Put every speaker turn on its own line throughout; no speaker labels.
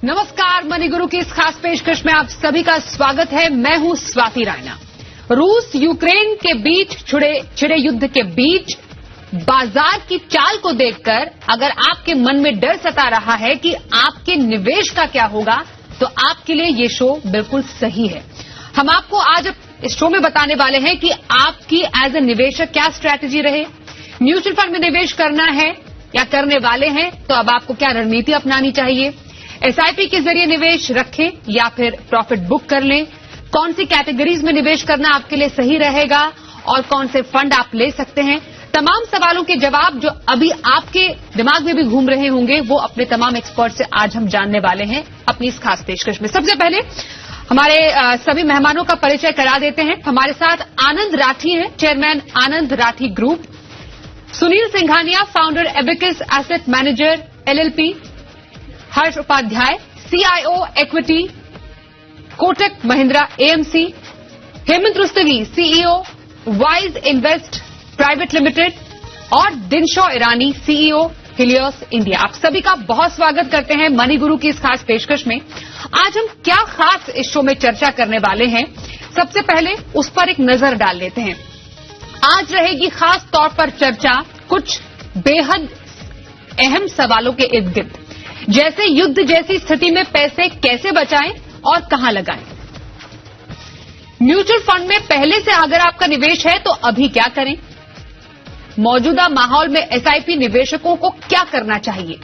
नमस्कार, मनी गुरु की इस खास पेशकश में आप सभी का स्वागत है। मैं हूं स्वाति रायना। रूस यूक्रेन के बीच छिड़े युद्ध के बीच बाजार की चाल को देखकर अगर आपके मन में डर सता रहा है कि आपके निवेश का क्या होगा, तो आपके लिए ये शो बिल्कुल सही है। हम आपको आज इस शो में बताने वाले हैं कि आपकी एज ए निवेशक क्या स्ट्रैटेजी रहे। म्यूचुअल फंड में निवेश करना है या करने वाले हैं, तो अब आपको क्या रणनीति अपनानी चाहिए। एसआईपी के जरिए निवेश रखें या फिर प्रॉफिट बुक कर लें। कौन सी कैटेगरीज में निवेश करना आपके लिए सही रहेगा और कौन से फंड आप ले सकते हैं। तमाम सवालों के जवाब जो अभी आपके दिमाग में भी घूम रहे होंगे, वो अपने तमाम एक्सपर्ट से आज हम जानने वाले हैं अपनी इस खास पेशकश में। सबसे पहले हमारे सभी मेहमानों का परिचय करा देते हैं। हमारे साथ आनंद राठी हैं, chairman Anand Rathi group. Sunil Singhania, founder Abakkus asset manager LLP. Harsh Upadhyay, CIO equity Kotak Mahindra AMC. Hemant Rustagi, CEO Wise Invest private limited और Dinshaw Irani, CEO Helios India. आप सभी का बहुत स्वागत करते हैं मनी गुरु की इस खास पेशकश में। आज हम क्या खास इस शो में चर्चा करने वाले हैं, सबसे पहले उस पर एक नजर डाल लेते हैं। आज रहेगी खास तौर पर चर्चा कुछ बेहद अहम सवालों के इर्द गिर्द, जैसे युद्ध जैसी स्थिति में पैसे कैसे बचाएं और कहां लगाएं। म्यूचुअल फंड में पहले से अगर आपका निवेश है तो अभी क्या करें। मौजूदा माहौल में एसआईपी निवेशकों को क्या करना चाहिए।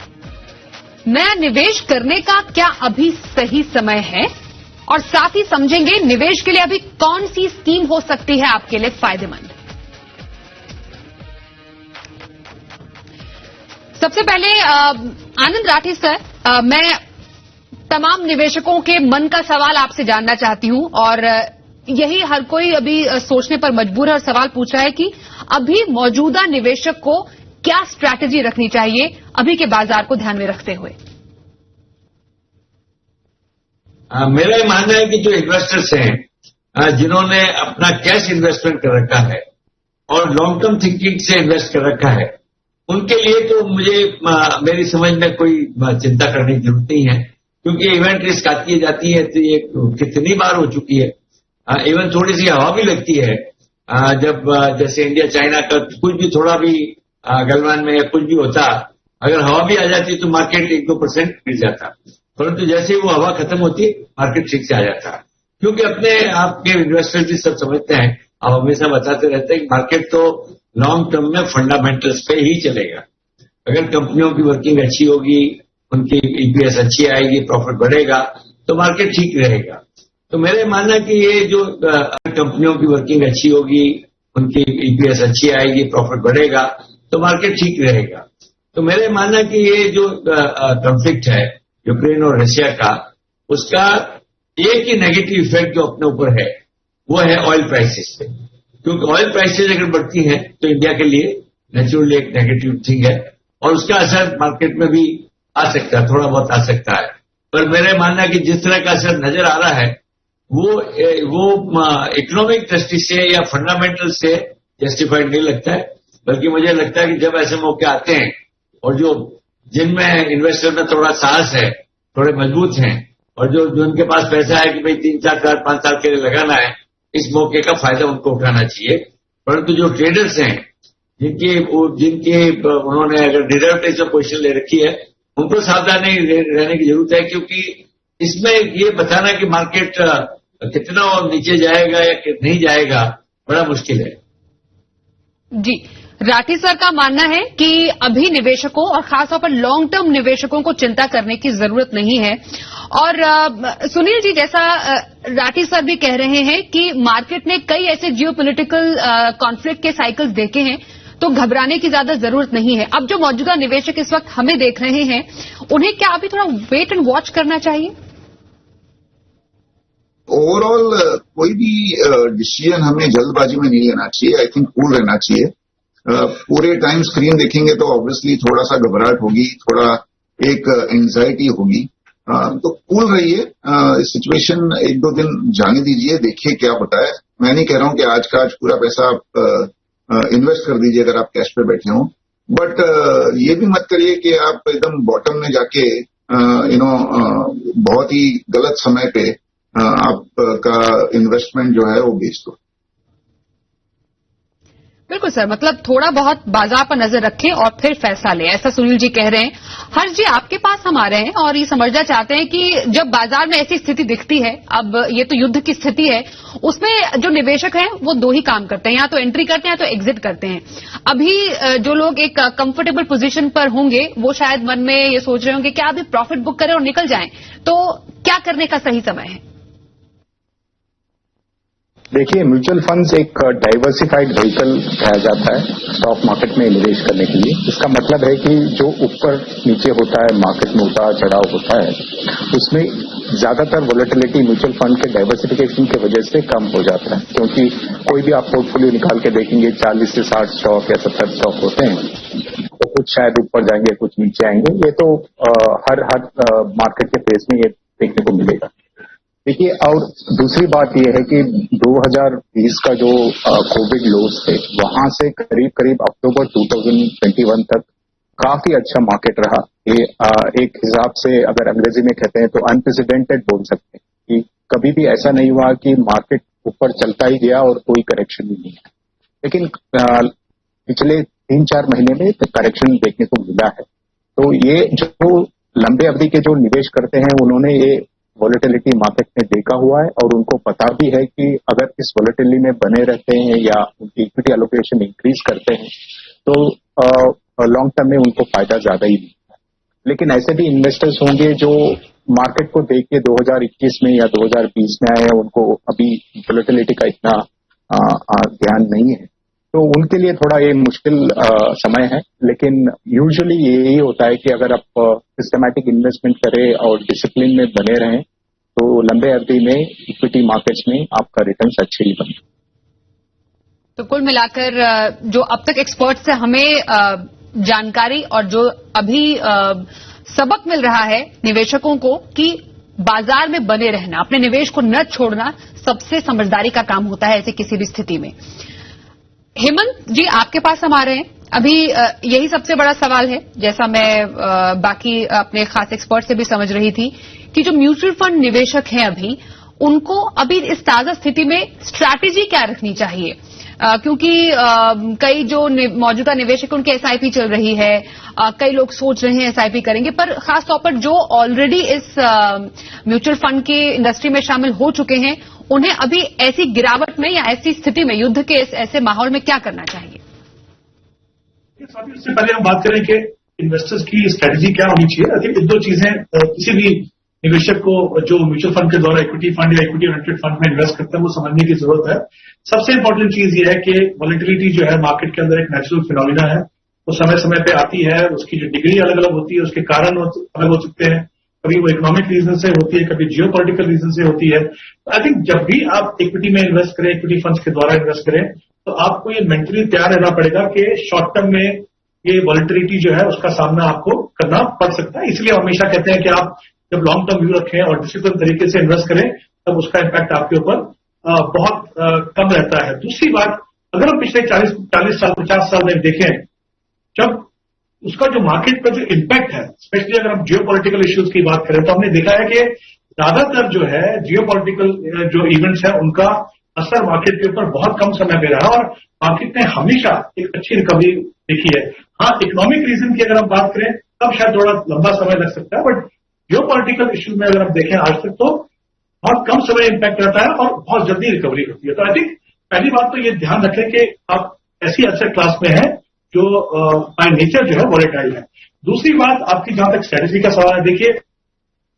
नया निवेश करने का क्या अभी सही समय है, और साथ ही समझेंगे निवेश के लिए अभी कौन सी स्कीम हो सकती है आपके लिए फायदेमंद। सबसे पहले आनंद राठी सर, मैं तमाम निवेशकों के मन का सवाल आपसे जानना चाहती हूं, और यही हर कोई अभी सोचने पर मजबूर है और सवाल पूछ रहा है कि अभी मौजूदा निवेशक को क्या स्ट्रैटेजी रखनी चाहिए अभी के बाजार को ध्यान में रखते हुए।
मेरा ये मानना है कि जो इन्वेस्टर्स हैं जिन्होंने अपना कैश इन्वेस्टमेंट कर रखा है और लॉन्ग टर्म थिंकिंग से इन्वेस्ट कर रखा है, उनके लिए तो मुझे मेरी समझ में कोई चिंता करने की जरूरत नहीं है, क्योंकि इवेंट रिस्क आती जाती है, तो ये कितनी बार हो चुकी है। इवन थोड़ी सी हवा भी लगती है जब जैसे इंडिया चाइना का कुछ भी थोड़ा भी गलवान में या कुछ भी होता, अगर हवा भी आ जाती तो मार्केट 1-2% गिर जाता, परंतु जैसे ही वो हवा खत्म होती मार्केट ठीक से आ जाता। क्योंकि अपने आपके इन्वेस्टर्स भी सब समझते हैं, आप हमेशा बताते रहते हैं कि मार्केट तो लॉन्ग टर्म में फंडामेंटल्स पे ही चलेगा। अगर कंपनियों की वर्किंग अच्छी होगी, उनकी ईपीएस अच्छी आएगी, प्रॉफिट बढ़ेगा, तो मार्केट ठीक रहेगा। तो मेरे मानना कि ये जो कंपनियों की वर्किंग अच्छी होगी, उनकी ईपीएस अच्छी आएगी, प्रॉफिट बढ़ेगा, तो मार्केट ठीक रहेगा। तो मेरे मानना कि ये जो कॉन्फ्लिक्ट है यूक्रेन और रशिया का, उसका एक ही नेगेटिव इफेक्ट जो अपने ऊपर है वो है ऑयल प्राइसेस पे। क्योंकि ऑयल प्राइसेस अगर बढ़ती हैं तो इंडिया के लिए नेचुरली एक नेगेटिव थिंग है, और उसका असर मार्केट में भी आ सकता है, थोड़ा बहुत आ सकता है। पर मेरा मानना है कि जिस तरह का असर नजर आ रहा है वो इकोनॉमिक दृष्टि से या फंडामेंटल से जस्टिफाइड नहीं लगता है, बल्कि मुझे लगता है कि जब ऐसे मौके आते हैं और जो जिनमें इन्वेस्टर में थोड़ा साहस है, थोड़े मजबूत हैं, और जो उनके पास पैसा है कि भाई 3-4-5 साल के लिए लगाना है, इस मौके का फायदा उनको उठाना चाहिए। परंतु जो ट्रेडर्स हैं जिनके उन्होंने अगर डिराइवेटिव्स में पोजीशन ले रखी है, उनको सावधानी रहने की जरूरत है, क्योंकि इसमें ये बताना कि मार्केट कितना और नीचे जाएगा या नहीं जाएगा बड़ा मुश्किल है।
जी, राठी सर का मानना है कि अभी निवेशकों और खासतौर पर लॉन्ग टर्म निवेशकों को चिंता करने की जरूरत नहीं है। और सुनील जी, जैसा राठी सर भी कह रहे हैं कि मार्केट ने कई ऐसे जियोपॉलिटिकल कॉन्फ्लिक्ट के साइकिल्स देखे हैं, तो घबराने की ज्यादा जरूरत नहीं है। अब जो मौजूदा निवेशक इस वक्त हमें देख रहे हैं, उन्हें क्या अभी थोड़ा वेट एंड वॉच करना चाहिए।
ओवरऑल कोई भी डिसीजन हमें जल्दबाजी में नहीं लेना चाहिए। आई थिंक कूल रहना चाहिए। पूरे टाइम स्क्रीन देखेंगे तो ऑब्वियसली थोड़ा सा घबराहट होगी, थोड़ा एक एंजाइटी होगी, तो कूल रहिए। सिचुएशन 1-2 दिन जाने दीजिए, देखिए क्या होता है। मैं नहीं कह रहा हूं कि आज का आज पूरा पैसा आप इन्वेस्ट कर दीजिए अगर आप कैश पे बैठे हो, बट ये भी मत करिए कि आप एकदम बॉटम में जाके बहुत ही गलत समय पे आपका इन्वेस्टमेंट जो है वो बेच दो।
बिल्कुल सर, मतलब थोड़ा बहुत बाजार पर नजर रखें और फिर फैसला लें, ऐसा सुनील जी कह रहे हैं। हर्ष जी, आपके पास हम आ रहे हैं और ये समझना चाहते हैं कि जब बाजार में ऐसी स्थिति दिखती है, अब ये तो युद्ध की स्थिति है, उसमें जो निवेशक हैं वो दो ही काम करते हैं, या तो एंट्री करते हैं या तो एग्जिट करते हैं। अभी जो लोग एक कंफर्टेबल पोजीशन पर होंगे वो शायद मन में ये सोच रहे होंगे कि अभी प्रॉफिट बुक करें और निकल जाएं, तो क्या करने का सही समय है?
देखिए, म्यूचुअल फंड्स एक डाइवर्सिफाइड व्हीकल कहा जाता है स्टॉक मार्केट में निवेश करने के लिए। इसका मतलब है कि जो ऊपर नीचे होता है, मार्केट में उतार चढ़ाव होता है, उसमें ज्यादातर वोलेटिलिटी म्यूचुअल फंड के डाइवर्सिफिकेशन की वजह से कम हो जाता है, क्योंकि कोई भी आप पोर्टफोलियो निकाल के देखेंगे 40 से 60 स्टॉक या 70 स्टॉक होते हैं, तो कुछ शायद ऊपर जाएंगे, कुछ नीचे आएंगे। ये तो हर मार्केट के फेस में ये देखने को मिलेगा। देखिए, और दूसरी बात यह है कि 2020 का जो कोविड लोस थे, वहां से करीब करीब अक्टूबर 2021 तक काफी अच्छा मार्केट रहा। ये एक हिसाब से अगर अंग्रेजी में कहते हैं तो अनप्रेसिडेंटेड बोल सकते हैं कि कभी भी ऐसा नहीं हुआ कि मार्केट ऊपर चलता ही गया और कोई करेक्शन भी नहीं है। लेकिन पिछले 3-4 महीने में करेक्शन देखने को मिला है। तो ये जो लंबे अवधि के जो निवेश करते हैं, उन्होंने ये वोलेटिलिटी मार्केट में देखा हुआ है और उनको पता भी है कि अगर इस वोलेटिलिटी में बने रहते हैं या उनकी इक्विटी एलोकेशन इंक्रीज करते हैं तो लॉन्ग टर्म में उनको फायदा ज्यादा ही मिलता है। लेकिन ऐसे भी इन्वेस्टर्स होंगे जो मार्केट को देख के 2021 में या 2020 में आए हैं, उनको अभी वोलेटिलिटी का इतना ध्यान नहीं है, तो उनके लिए थोड़ा ये मुश्किल समय है। लेकिन यूजुअली यही होता है कि अगर आप सिस्टमैटिक इन्वेस्टमेंट करें और डिसिप्लिन में बने रहें तो लंबे अवधि में इक्विटी मार्केट्स में आपका रिटर्न्स अच्छे ही बने।
तो कुल मिलाकर जो अब तक एक्सपर्ट से हमें जानकारी और जो अभी सबक मिल रहा है निवेशकों को कि बाजार में बने रहना, अपने निवेश को न छोड़ना सबसे समझदारी का काम होता है ऐसे किसी भी स्थिति में। हेमंत जी, आपके पास हम आ रहे हैं। अभी यही सबसे बड़ा सवाल है, जैसा मैं बाकी अपने खास एक्सपर्ट से भी समझ रही थी, कि जो म्यूचुअल फंड निवेशक हैं अभी, उनको अभी इस ताजा स्थिति में स्ट्रैटेजी क्या रखनी चाहिए? क्योंकि कई जो मौजूदा निवेशक उनकी एसआईपी चल रही है, कई लोग सोच रहे हैं एसआईपी करेंगे, पर खासतौर पर जो ऑलरेडी इस म्यूचुअल फंड की इंडस्ट्री में शामिल हो चुके हैं, उन्हें अभी ऐसी गिरावट में या ऐसी स्थिति में, युद्ध के ऐसे माहौल में क्या करना चाहिए?
इससे पहले हम बात करें कि इन्वेस्टर्स की स्ट्रेटेजी क्या होनी चाहिए। आई थिंक ये दो चीजें किसी भी निवेशक को जो म्यूचुअल फंड के द्वारा इक्विटी फंड या इक्विटी ओरिएंटेड फंड में इन्वेस्ट करते हैं वो समझने की जरूरत है। सबसे इंपॉर्टेंट चीज ये है कि वॉलेटिलिटी जो है मार्केट के अंदर एक नेचुरल फिनोमिना है, वो समय समय पे आती है, उसकी जो डिग्री अलग अलग होती है, उसके कारण अलग हो सकते हैं, कभी वो इकोनॉमिक रीजन से होती है, कभी जियोपॉलिटिकल रीजन से होती है। तो आई थिंक जब भी आप इक्विटी में इन्वेस्ट करें, इक्विटी फंड्स के द्वारा इन्वेस्ट करें, तो आपको ये मेंटली तैयार रहना पड़ेगा कि शॉर्ट टर्म में ये वॉलेटिलिटी जो है उसका सामना आपको करना पड़ सकता है। इसलिए हमेशा कहते हैं कि आप जब लॉन्ग टर्म व्यू रखें और डिसिप्लिन तरीके से इन्वेस्ट करें, तब उसका इम्पैक्ट आपके ऊपर बहुत कम रहता है। दूसरी बात, अगर हम पिछले 40 साल 50 साल में देखें, जब उसका जो मार्केट पर जो इम्पैक्ट है, स्पेशली अगर हम जियोपॉलिटिकल इश्यूज की बात करें, तो हमने देखा है कि ज्यादातर जो है जियोपॉलिटिकल जो इवेंट्स है उनका असर मार्केट के ऊपर बहुत कम समय पे रहा और मार्केट ने हमेशा एक अच्छी रिकवरी देखी है। हाँ, इकोनॉमिक रीजन की अगर हम बात करें तब शायद थोड़ा लंबा समय लग सकता है, बट जियोपॉलिटिकल इश्यूज में अगर हम देखें आज तक तो बहुत कम समय इम्पैक्ट रहता है और बहुत जल्दी रिकवरी होती है। तो आई थिंक पहली बात तो ये ध्यान रखें कि आप ऐसी एसेट क्लास में है जो बाय नेचर जो है वॉलेटाइल है। दूसरी बात, आपकी जहां तक स्ट्रेटेजी का सवाल है, देखिए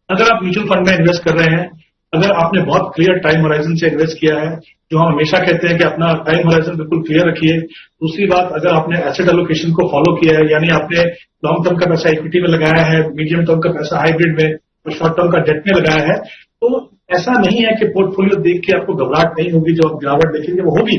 अगर आप म्यूचुअल फंड में इन्वेस्ट कर रहे हैं, अगर आपने बहुत क्लियर टाइम होराइजन से इन्वेस्ट किया है, जो हम हमेशा कहते हैं कि अपना टाइम होराइजन बिल्कुल क्लियर रखिए। दूसरी बात, अगर आपने एसेट एलोकेशन को फॉलो किया है, यानी आपने लॉन्ग टर्म का पैसा इक्विटी में लगाया है, मीडियम टर्म का पैसा हाइब्रिड में और शॉर्ट टर्म का डेट में लगाया है, तो ऐसा नहीं है कि पोर्टफोलियो देख के आपको घबराहट नहीं होगी, जो आप गिरावट देखेंगे वो होगी।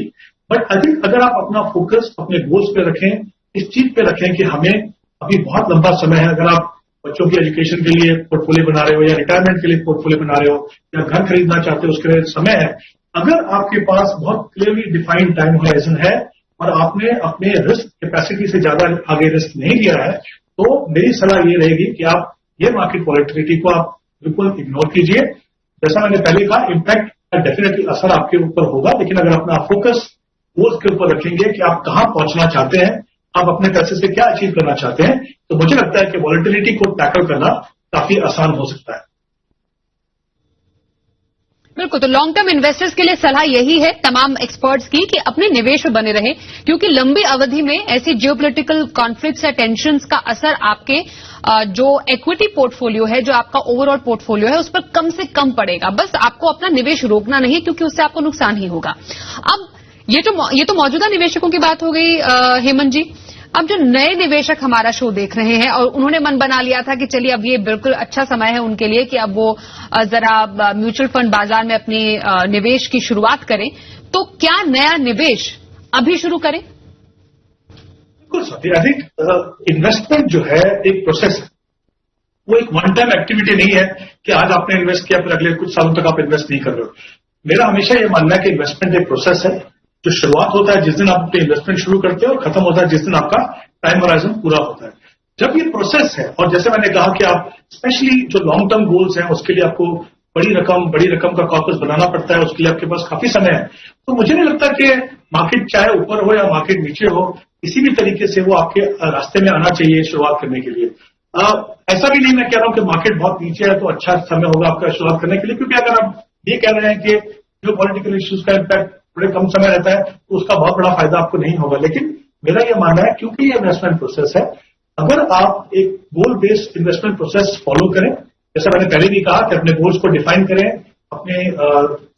बट आई थिंक अगर आप अपना फोकस अपने गोल्स पे रखें, इस चीज पे रखें कि हमें अभी बहुत लंबा समय है, अगर आप बच्चों की एजुकेशन के लिए पोर्टफोलियो बना रहे हो या रिटायरमेंट के लिए पोर्टफोलियो बना रहे हो या घर खरीदना चाहते हो उसके लिए समय है, अगर आपके पास बहुत क्लियरली डिफाइंड टाइम होराइजन है और आपने अपने रिस्क कैपेसिटी से ज्यादा आगे रिस्क नहीं लिया है, तो मेरी सलाह ये रहेगी कि आप ये मार्केट वॉलेटिलिटी को आप बिल्कुल इग्नोर कीजिए। जैसा मैंने पहले कहा, इम्पैक्ट का डेफिनेटली असर आपके ऊपर होगा, लेकिन अगर अपना फोकस उसके ऊपर रखेंगे कि आप कहां पहुंचना चाहते हैं, आप अपने पैसे से क्या अचीव करना चाहते हैं, तो मुझे लगता है कि वॉलेटिलिटी को टैकल करना काफी आसान हो सकता है।
बिल्कुल, तो लॉन्ग टर्म इन्वेस्टर्स के लिए सलाह यही है तमाम एक्सपर्ट्स की कि अपने निवेश में बने रहे, क्योंकि लंबी अवधि में ऐसी जियोपॉलिटिकल कॉन्फ्लिक्ट्स या टेंशन्स का असर आपके जो इक्विटी पोर्टफोलियो है, जो आपका ओवरऑल पोर्टफोलियो है, उस पर कम से कम पड़ेगा। बस आपको अपना निवेश रोकना नहीं है, क्योंकि उससे आपको नुकसान ही होगा। अब ये तो मौजूदा निवेशकों की बात हो गई हेमंत जी। अब जो नए निवेशक हमारा शो देख रहे हैं और उन्होंने मन बना लिया था कि चलिए अब ये बिल्कुल अच्छा समय है उनके लिए कि अब वो जरा म्यूचुअल फंड बाजार में अपनी निवेश की शुरुआत करें, तो क्या नया निवेश अभी शुरू करें?
बिल्कुल स्वाति, आई थिंक इन्वेस्टमेंट जो है एक प्रोसेस है, वो एक वन टाइम एक्टिविटी नहीं है कि आज आपने इन्वेस्ट किया फिर अगले कुछ सालों तक आप इन्वेस्ट नहीं कर रहे हो। मेरा हमेशा ये मानना है कि इन्वेस्टमेंट एक प्रोसेस है, जो शुरुआत होता है जिस दिन आप अपने इन्वेस्टमेंट शुरू करते हो और खत्म होता है जिस दिन आपका टाइम होराइजन पूरा होता है। जब ये प्रोसेस है, और जैसे मैंने कहा कि आप स्पेशली जो लॉन्ग टर्म गोल्स हैं उसके लिए आपको बड़ी रकम का कॉर्पस बनाना पड़ता है, उसके लिए आपके पास काफी समय है। तो मुझे नहीं लगता कि मार्केट चाहे ऊपर हो या मार्केट नीचे हो, किसी भी तरीके से वो आपके रास्ते में आना चाहिए शुरुआत करने के लिए। ऐसा भी नहीं मैं कह रहा हूं कि मार्केट बहुत नीचे है तो अच्छा समय होगा आपका शुरुआत करने के लिए, क्योंकि अगर आप ये कह रहे हैं कि जो पॉलिटिकल इश्यूज का इम्पैक्ट बड़े कम समय रहता है तो उसका बहुत बड़ा फायदा आपको नहीं होगा। लेकिन मेरा यह मानना है, क्योंकि ये इन्वेस्टमेंट प्रोसेस है, अगर आप एक गोल बेस्ड इन्वेस्टमेंट प्रोसेस फॉलो करें, जैसा मैंने पहले भी कहा कि अपने गोल्स को डिफाइन करें, अपने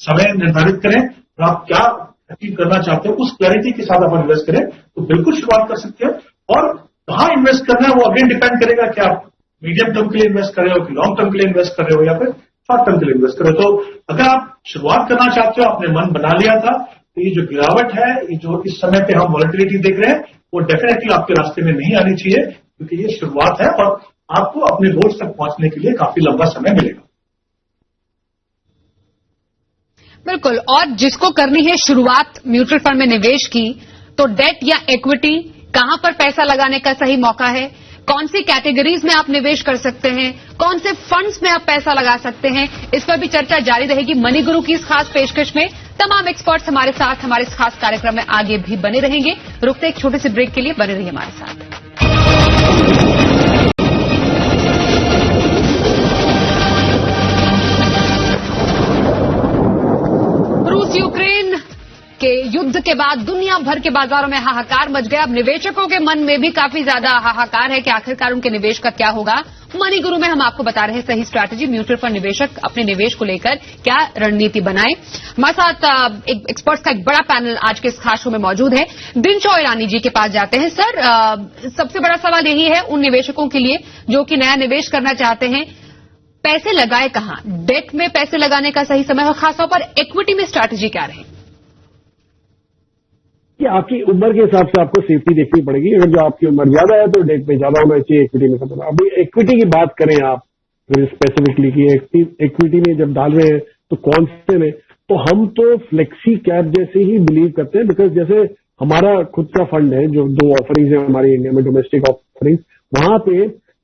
समय निर्धारित करें और आप क्या अचीव करना चाहते हो उस क्लैरिटी के साथ आप इन्वेस्ट करें, तो बिल्कुल शुरुआत कर सकते हैं। और कहां इन्वेस्ट करना है वो अगेन डिपेंड करेगा कि आप मीडियम टर्म के लिए इन्वेस्ट कर रहे हो कि लॉन्ग टर्म के लिए इन्वेस्ट कर रहे हो या फिर शॉर्ट टर्म के लिए इन्वेस्ट कर रहे हो। तो अगर आप शुरुआत करना चाहते हो, आपने मन बना लिया था, तो ये जो गिरावट है, ये जो इस समय पे हम वॉलेटिलिटी देख रहे हैं, वो डेफिनेटली आपके रास्ते में नहीं आनी चाहिए, क्योंकि ये शुरुआत है और आपको अपने गोल्स तक पहुंचने के लिए काफी लंबा समय मिलेगा।
बिल्कुल, और जिसको करनी है शुरुआत म्यूचुअल फंड में निवेश की, तो डेट या इक्विटी, कहां पर पैसा लगाने का सही मौका है, कौन सी कैटेगरीज में आप निवेश कर सकते हैं, कौन से फंड्स में आप पैसा लगा सकते हैं, इस पर भी चर्चा जारी रहेगी मनी गुरु की इस खास पेशकश में। तमाम एक्सपर्ट्स हमारे साथ हमारे इस खास कार्यक्रम में आगे भी बने रहेंगे। रुकते एक छोटे से ब्रेक के लिए, बने रहिए हमारे साथ। रूस यूक्रेन के युद्ध के बाद दुनिया भर के बाजारों में हाहाकार मच गया। अब निवेशकों के मन में भी काफी ज्यादा हाहाकार है कि आखिरकार उनके निवेश का क्या होगा। मनी गुरु में हम आपको बता रहे हैं सही स्ट्रैटेजी, म्यूचुअल फंड निवेशक अपने निवेश को लेकर क्या रणनीति बनाएं। हमारे साथ एक एक्सपर्ट्स का एक बड़ा पैनल आज के इस खास शो में मौजूद है। दिनचो ईरानी जी के पास जाते हैं। सर, सबसे बड़ा सवाल यही है उन निवेशकों के लिए जो कि नया निवेश करना चाहते हैं, पैसे लगाए कहां? डेट में पैसे लगाने का सही समय और खासतौर पर इक्विटी में स्ट्रैटेजी क्या रहे?
कि आपकी उम्र के हिसाब से आपको सेफ्टी देखनी पड़ेगी। अगर जो आपकी उम्र ज्यादा है तो डेट पे ज्यादा होना चाहिए, इक्विटी में कम। अभी इक्विटी की बात करें आप स्पेसिफिकली कि इक्विटी में जब डाल रहे हैं तो कौन से में, तो हम तो फ्लेक्सी कैप जैसे ही बिलीव करते हैं। बिकॉज जैसे हमारा खुद का फंड है, जो 2 ऑफरिंग्स है हमारी इंडिया में, डोमेस्टिक ऑफरिंग्स, वहां पे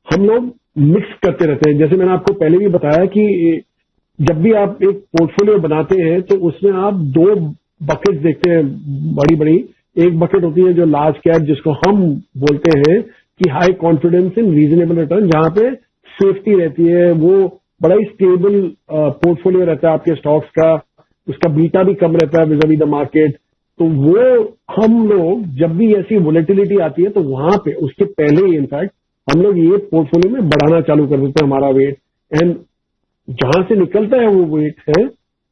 हम लोग मिक्स करते रहते हैं। जैसे मैंने आपको पहले भी बताया कि जब भी आप एक पोर्टफोलियो बनाते हैं तो उसमें आप 2 बकेट देखते हैं बड़ी बड़ी। एक बकेट होती है जो लार्ज कैप, जिसको हम बोलते हैं कि high confidence in reasonable return, जहां पे सेफ्टी रहती है, वो बड़ा ही स्टेबल पोर्टफोलियो रहता है आपके स्टॉक्स का, उसका बीटा भी कम रहता है विज़-अ-विज़ द मार्केट। तो वो हम लोग जब भी ऐसी वोलेटिलिटी आती है तो वहां पे उसके पहले ही इनफैक्ट हम लोग ये पोर्टफोलियो में बढ़ाना चालू कर देते हैं हमारा वेट। एंड जहां से निकलता है वो वेट है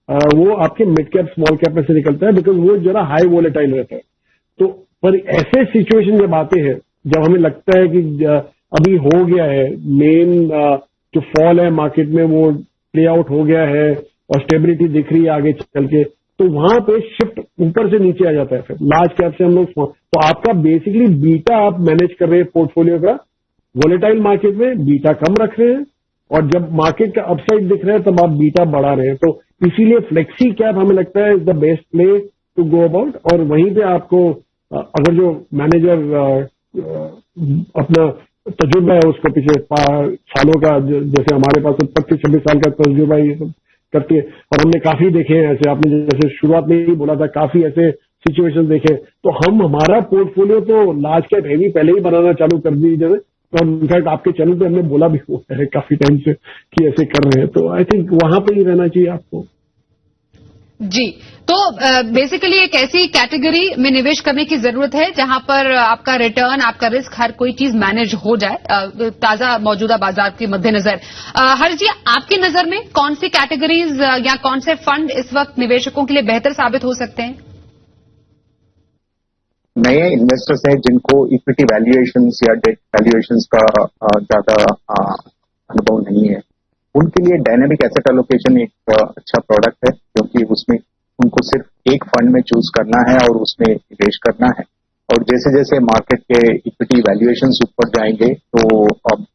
वो आपके मिड कैप स्मॉल कैप में से निकलता है, बिकॉज वो जरा हाई वोलेटाइल रहता है। तो पर ऐसे सिचुएशन जब आते हैं जब हमें लगता है कि अभी हो गया है मेन जो फॉल है मार्केट में वो प्ले आउट हो गया है और स्टेबिलिटी दिख रही है आगे चल के, तो वहां पे शिफ्ट ऊपर से नीचे आ जाता है। फिर लार्ज कैप से हम लोग, तो आपका बेसिकली बीटा आप मैनेज कर रहे हैं पोर्टफोलियो का, वोलेटाइल मार्केट में बीटा कम रख रहे हैं, और जब मार्केट का अपसाइड दिख रहा है तब आप बीटा बढ़ा रहे हैं। तो इसीलिए फ्लेक्सी कैप हमें लगता है is the best play to go about. और वहीं पे आपको अगर जो मैनेजर अपना तजुर्बा है उसको पिछले सालों का, जैसे हमारे पास 25-26 साल का तजुर्बा ये सब करती है। और हमने काफी देखे हैं ऐसे, आपने जैसे शुरुआत में ही बोला था, काफी ऐसे सिचुएशन देखे। तो हमारा पोर्टफोलियो तो लार्ज कैप हेवी पहले ही बनाना चालू कर दीजिए। और इनफैक्ट आपके चैनल पे हमने बोला भी हुआ है काफी टाइम से कि ऐसे कर रहे हैं। तो आई थिंक वहां पे ही रहना चाहिए आपको।
जी, तो बेसिकली एक ऐसी कैटेगरी में निवेश करने की जरूरत है जहां पर आपका रिटर्न, आपका रिस्क, हर कोई चीज मैनेज हो जाए ताजा मौजूदा बाजार के मद्देनजर। हर्ष जी, आपकी नजर में कौन सी कैटेगरीज या कौन से फंड इस वक्त निवेशकों के लिए बेहतर साबित हो सकते हैं?
नए इन्वेस्टर्स हैं जिनको इक्विटी वैल्यूएशंस या डेट वैल्यूएशंस का ज्यादा अनुभव नहीं है, उनके लिए डायनेमिक एसेट एलोकेशन एक अच्छा प्रोडक्ट है, क्योंकि उसमें उनको सिर्फ एक फंड में चूज करना है और उसमें निवेश करना है। और जैसे जैसे मार्केट के इक्विटी वैल्यूएशंस ऊपर जाएंगे तो अब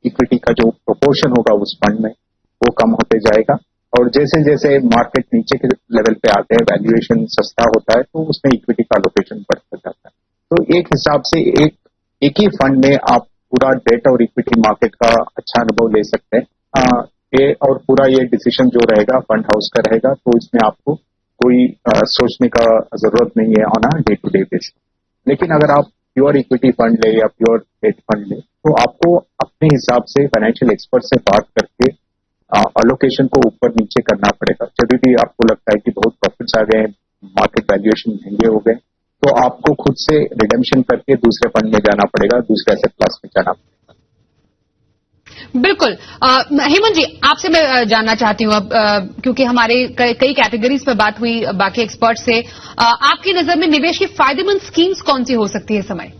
इक्विटी का जो प्रोपोर्शन होगा उस फंड में वो कम होते जाएगा। और जैसे जैसे मार्केट नीचे के लेवल पे आते हैं, वैल्यूएशन सस्ता होता है, तो उसमें इक्विटी का एलोकेशन बढ़ता जाता है। तो एक हिसाब से एक ही फंड में आप पूरा डेट और इक्विटी मार्केट का अच्छा अनुभव ले सकते हैं। और पूरा ये डिसीजन जो रहेगा फंड हाउस का रहेगा, तो इसमें आपको कोई सोचने का जरूरत नहीं है on a day to day basis. लेकिन अगर आप प्योर इक्विटी फंड ले या प्योर डेट फंड ले, तो आपको अपने हिसाब से फाइनेंशियल एक्सपर्ट से बात करके अलोकेशन को ऊपर नीचे करना पड़ेगा। जब भी आपको लगता है कि बहुत प्रॉफिट्स आ गए, मार्केट वैल्यूएशन महंगे हो गए, तो आपको खुद से रिडेम्पशन करके दूसरे फंड में जाना पड़ेगा, दूसरे एसेट क्लास में जाना पड़ेगा।
बिल्कुल। हेमंत जी, आपसे मैं जानना चाहती हूँ अब, क्योंकि हमारे कई कैटेगरीज पर बात हुई बाकी एक्सपर्ट से, आपकी नजर में निवेश की फायदेमंद स्कीम्स कौन सी हो सकती है इस समय?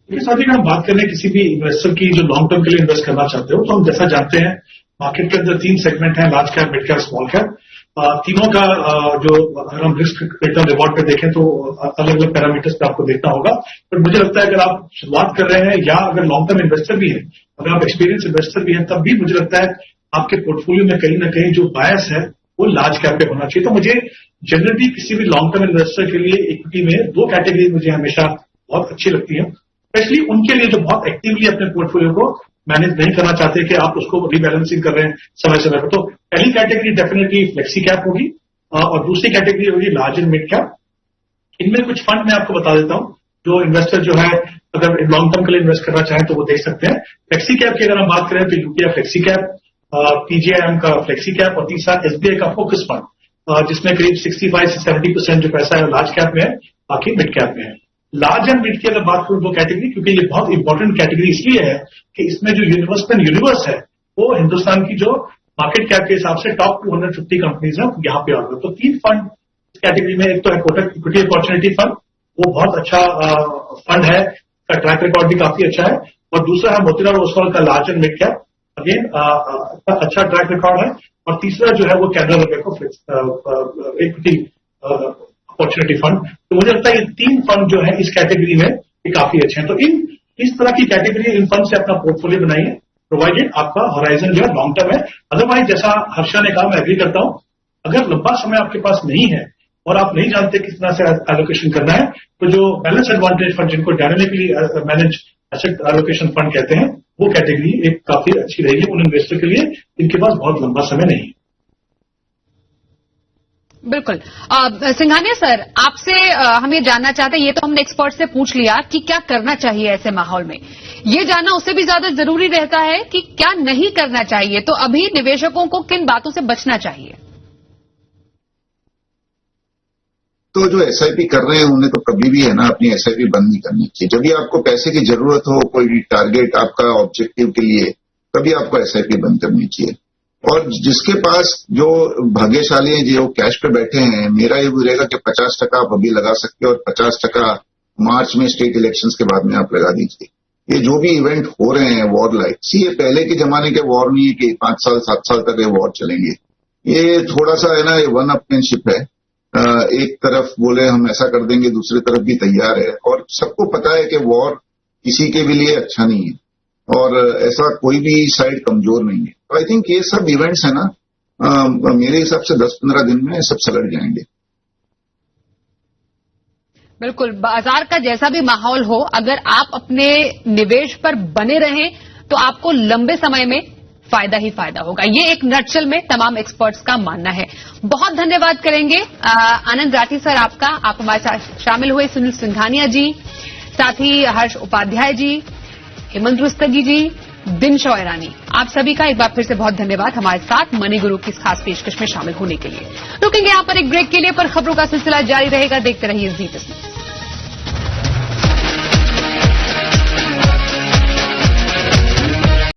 साथ ही हम बात करें किसी भी इन्वेस्टर की जो लॉन्ग टर्म के लिए इन्वेस्ट करना चाहते हो, तो हम जैसा जानते हैं मार्केट के अंदर 3 सेगमेंट हैं, large cap, mid cap, small cap. तीनों का जो अगर हम रिस्क रिटर्न रिवॉर्ड पे देखें तो अलग अलग पैरामीटर्स पे आपको देखना होगा। पर मुझे लगता है अगर आप शुरुआत कर रहे हैं या अगर लॉन्ग टर्म इन्वेस्टर भी हैं, अगर आप एक्सपीरियंस इन्वेस्टर भी हैं, तब भी मुझे लगता है आपके पोर्टफोलियो में कहीं ना कहीं जो बायस है वो लार्ज कैप पे होना चाहिए। तो मुझे जनरली किसी भी लॉन्ग टर्म इन्वेस्टर के लिए इक्विटी में 2 कैटेगरी मुझे हमेशा बहुत अच्छी लगती है, स्पेशली उनके लिए जो बहुत एक्टिवली अपने पोर्टफोलियो को मैनेज नहीं करना चाहते कि आप उसको रीबैलेंसिंग कर रहे हैं समय समय पर। तो पहली कैटेगरी डेफिनेटली फ्लेक्सी कैप होगी और दूसरी कैटेगरी होगी लार्ज एंड मिड कैप। इनमें कुछ फंड मैं आपको बता देता हूं जो इन्वेस्टर जो है अगर लॉन्ग टर्म के लिए इन्वेस्ट करना चाहें तो वो देख सकते हैं। फ्लेक्सी कैप की अगर हम बात करें तो यूटीएफ फ्लेक्सी कैप, पीजीआईएम का फ्लेक्सी कैप और तीसरा एसबीआई का फोकस फंड, जिसमें करीब 65 से 70% जो पैसा है लार्ज कैप में है, बाकी मिड कैप में है। लार्ज एंड मिड की अगर बात करूं 2 कैटेगरी, क्योंकि ये बहुत इंपॉर्टेंट कैटेगरी इसलिए है कि इसमें जो यूनिवर्स है वो हिंदुस्तान की जो मार्केट कैप के हिसाब से टॉप 250 कंपनीज है यहाँ पे आते हैं। तो 3 फंड इस कैटेगरी में, एक तो है कोटक इक्विटी अपॉर्चुनिटी फंड, वो बहुत अच्छा फंड है, उसका ट्रैक रिकॉर्ड भी काफी अच्छा है, और दूसरा है मोतीलाल ओसवाल का large and mid cap, again अच्छा ट्रैक रिकॉर्ड है, और तीसरा जो है वो Canara Robeco equity opportunity fund. तो मुझे लगता है ये 3 फंड जो है इस कैटेगरी में ये काफी अच्छे हैं। तो इस तरह की कैटेगरी इन फंड से अपना पोर्टफोलियो बनाइए, प्रोवाइडेड आपका होराइजन जो है लॉन्ग टर्म है। अदरवाइज जैसा हर्षा ने कहा, मैं एग्री करता हूं, अगर लंबा समय आपके पास नहीं है और आप नहीं जानते किस तरह से एलोकेशन करना है, तो जो बैलेंस एडवांटेज फंड, जिनको dynamically manage asset allocation fund कहते हैं, वो कैटेगरी एक काफी अच्छी रहेगी उन इन्वेस्टर के लिए जिनके पास बहुत लंबा समय नहीं है।
बिल्कुल। सिंघानिया सर, आपसे हम ये जानना चाहते हैं, ये तो हमने एक्सपर्ट से पूछ लिया कि क्या करना चाहिए ऐसे माहौल में, ये जानना उससे भी ज्यादा जरूरी रहता है कि क्या नहीं करना चाहिए। तो अभी निवेशकों को किन बातों से बचना चाहिए?
तो जो एसआईपी कर रहे हैं उन्हें तो कभी भी है ना अपनी एसआईपी बंद नहीं करनी चाहिए। जब भी आपको पैसे की जरूरत हो, कोई टारगेट आपका ऑब्जेक्टिव के लिए, तभी आपको एसआईपी बंद करनी चाहिए। और जिसके पास जो भाग्यशाली हैं जो कैश पे बैठे हैं, मेरा ये रहेगा कि 50% आप अभी लगा सकते हो और 50% मार्च में स्टेट इलेक्शंस के बाद में आप लगा दीजिए। ये जो भी इवेंट हो रहे हैं वॉर लाइक, ये पहले के जमाने के वॉर नहीं है कि 5 साल 7 साल तक ये वॉर चलेंगे। ये थोड़ा सा है ना, ये वन अपमैनशिप है। एक तरफ बोले हम ऐसा कर देंगे, दूसरी तरफ भी तैयार है, और सबको पता है कि वॉर किसी के भी लिए अच्छा नहीं है और ऐसा कोई भी साइड कमजोर नहीं है। तो आई थिंक ये सब इवेंट्स है ना, मेरे हिसाब से 10-15 दिन में सब सलट जाएंगे।
बिल्कुल, बाजार का जैसा भी माहौल हो, अगर आप अपने निवेश पर बने रहें तो आपको लंबे समय में फायदा ही फायदा होगा। ये एक नटशल में तमाम एक्सपर्ट्स का मानना है। बहुत धन्यवाद करेंगे आनंद राठी सर आपका, आप हमारे साथ शामिल हुए, सुनील सिंघानिया जी, साथ ही हर्ष उपाध्याय जी, हेमंत रुस्तगी जी, दिन ईरानी, आप सभी का एक बार फिर से बहुत धन्यवाद हमारे साथ मनी गुरु की इस खास पेशकश में शामिल होने के लिए। रुकेंगे यहां पर एक ब्रेक के लिए, पर खबरों का सिलसिला जारी रहेगा। देखते रहिए जी बिजनेस।